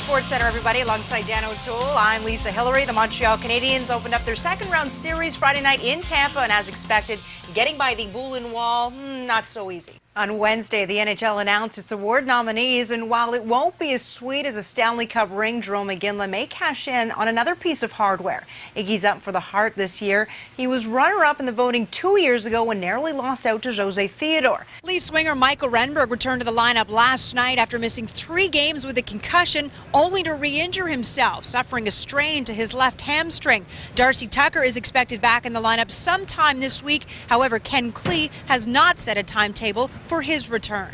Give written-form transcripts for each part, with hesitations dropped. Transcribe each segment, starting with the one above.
SportsCentre, everybody, alongside Dan O'Toole. I'm Lisa Hillary. The Montreal Canadiens opened up their second-round series Friday night in Tampa, and as expected, getting by the Boulin Wall, not so easy. On Wednesday, the NHL announced its award nominees, and while it won't be as sweet as a Stanley Cup ring, Jerome McGinley may cash in on another piece of hardware. Iggy's up for the Hart this year. He was runner-up in the voting 2 years ago and narrowly lost out to Jose Theodore. Leafs winger Michael Renberg returned to the lineup last night after missing 3 games with a concussion, only to re-injure himself, suffering a strain to his left hamstring. Darcy Tucker is expected back in the lineup sometime this week. However, Ken Klee has not set a timetable for his return.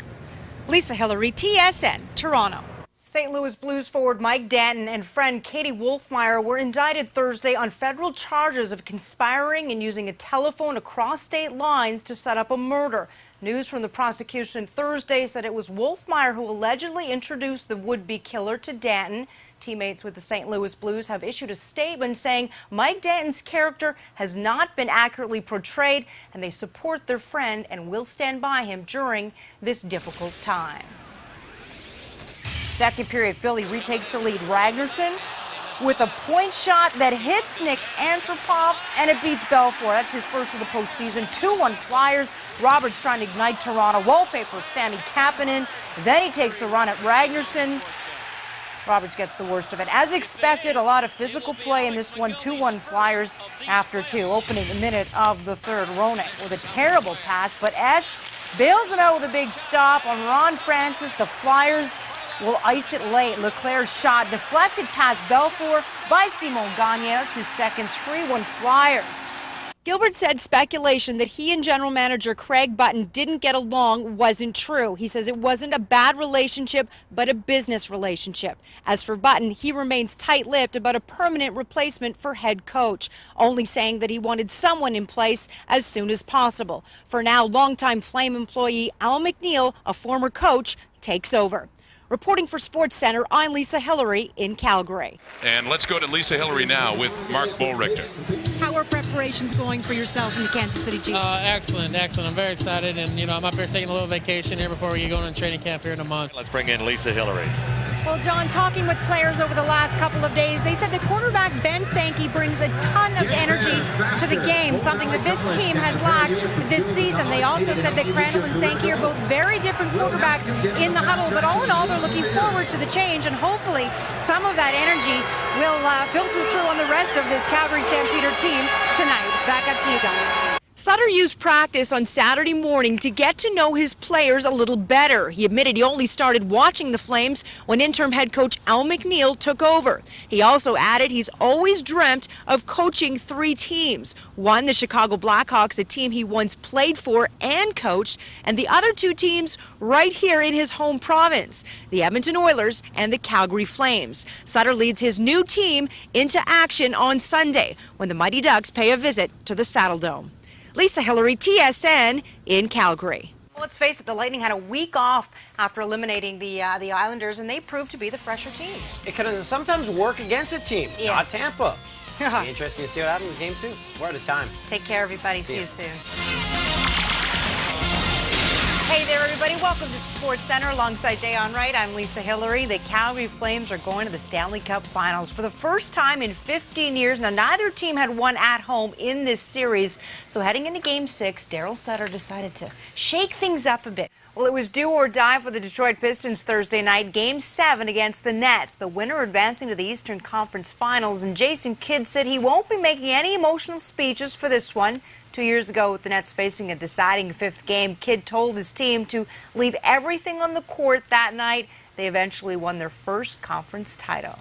Lisa Hillary, TSN, Toronto. St. Louis Blues forward Mike Danton and friend Katie Wolfmeyer were indicted Thursday on federal charges of conspiring and using a telephone across state lines to set up a murder. News from the prosecution Thursday said it was Wolfmeyer who allegedly introduced the would-be killer to Danton. Teammates with the St. Louis Blues have issued a statement saying Mike Danton's character has not been accurately portrayed, and they support their friend and will stand by him during this difficult time. Second period, Philly retakes the lead. Ragnarsson with a point shot that hits Nick Antropov, and it beats Belfour. That's his first of the postseason. 2-1 Flyers. Roberts trying to ignite Toronto. Wallpaper, Sami Kapanen. Then he takes a run at Ragnarsson. Roberts gets the worst of it. As expected, a lot of physical play in this one. 2-1 Flyers after 2. Opening minute of the third. Roenick with a terrible pass, but Esch bails it out with a big stop on Ron Francis. The Flyers will ice it late. Leclerc's shot deflected past Belfour by Simon Gagne. That's his second. 3-1 Flyers. Gilbert said speculation that he and general manager Craig Button didn't get along wasn't true. He says it wasn't a bad relationship, but a business relationship. As for Button, he remains tight-lipped about a permanent replacement for head coach, only saying that he wanted someone in place as soon as possible. For now, longtime Flame employee Al McNeil, a former coach, takes over. Reporting for SportsCentre, I'm Lisa Hillary in Calgary. And let's go to Lisa Hillary now with Mark Bullrichter. How are preparations going for yourself and the Kansas City Chiefs? Excellent. I'm very excited, and I'm up here taking a little vacation here before we get going on training camp here in a month. Let's bring in Lisa Hillary. Well, John, talking with players over the last couple of days, they said that quarterback Ben Sankey brings a ton of energy to the game, something that this team has lacked this season. They also said that Crandall and Sankey are both very different quarterbacks in the huddle, but all in all, they're looking forward to the change, and hopefully some of that energy will filter through on the rest of this Calgary Stampeder team tonight. Back up to you guys. Sutter used practice on Saturday morning to get to know his players a little better. He admitted he only started watching the Flames when interim head coach Al McNeil took over. He also added he's always dreamt of coaching 3 teams. One, the Chicago Blackhawks, a team he once played for and coached, and the other 2 teams right here in his home province, the Edmonton Oilers and the Calgary Flames. Sutter leads his new team into action on Sunday when the Mighty Ducks pay a visit to the Saddledome. Lisa Hillary, TSN in Calgary. Well, let's face it, the Lightning had a week off after eliminating the Islanders, and they proved to be the fresher team. It can sometimes work against a team, not Yes. Tampa. It'll be interesting to see what happens in Game 2. We're out of time. Take care, everybody. See you ya. soon. Hey there, everybody. Welcome to SportsCentre alongside Jay Onright. I'm Lisa Hillary. The Calgary Flames are going to the Stanley Cup Finals for the first time in 15 years. Now, neither team had won at home in this series. So heading into Game 6, Daryl Sutter decided to shake things up a bit. Well, it was do or die for the Detroit Pistons Thursday night, Game 7 against the Nets, the winner advancing to the Eastern Conference Finals. And Jason Kidd said he won't be making any emotional speeches for this one. 2 years ago, with the Nets facing a deciding 5th game, Kidd told his team to leave everything on the court that night. They eventually won their first conference title.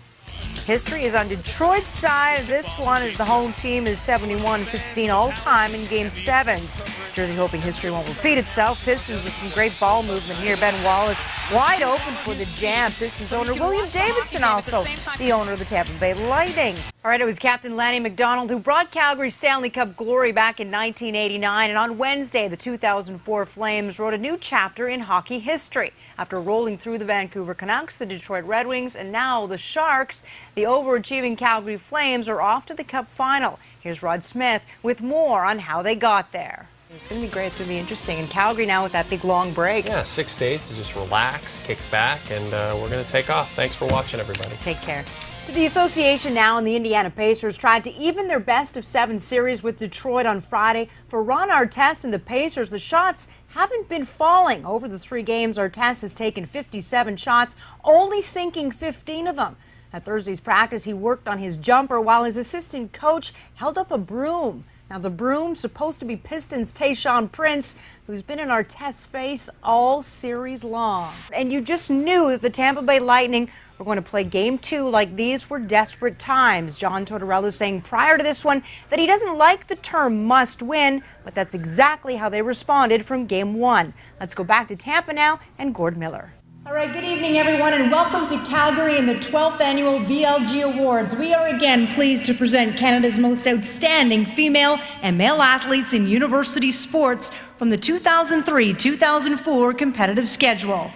History is on Detroit's side. This one is the home team is 71-15 all-time in Game 7s. Jersey hoping history won't repeat itself. Pistons with some great ball movement here. Ben Wallace wide open for the jam. Pistons owner William Davidson also the owner of the Tampa Bay Lightning. All right, it was Captain Lanny McDonald who brought Calgary Stanley Cup glory back in 1989. And on Wednesday, the 2004 Flames wrote a new chapter in hockey history. After rolling through the Vancouver Canucks, the Detroit Red Wings, and now the Sharks, the overachieving Calgary Flames are off to the Cup final. Here's Rod Smith with more on how they got there. It's going to be great. It's going to be interesting. And Calgary now with that big long break. Yeah, 6 days to just relax, kick back, and we're going to take off. Thanks for watching, everybody. Take care. To the association now, and the Indiana Pacers tried to even their best-of-7 series with Detroit on Friday. For Ron Artest and the Pacers, the shots haven't been falling. Over the 3 games, Artest has taken 57 shots, only sinking 15 of them. At Thursday's practice, he worked on his jumper while his assistant coach held up a broom. Now, the broom supposed to be Pistons' Tayshaun Prince, who's been in Artest's face all series long. And you just knew that the Tampa Bay Lightning were going to play Game 2 like these were desperate times. John Tortorella saying prior to this one that he doesn't like the term must win, but that's exactly how they responded from Game 1. Let's go back to Tampa now and Gord Miller. All right, good evening, everyone, and welcome to Calgary and the 12th Annual BLG Awards. We are again pleased to present Canada's most outstanding female and male athletes in university sports from the 2003-2004 competitive schedule.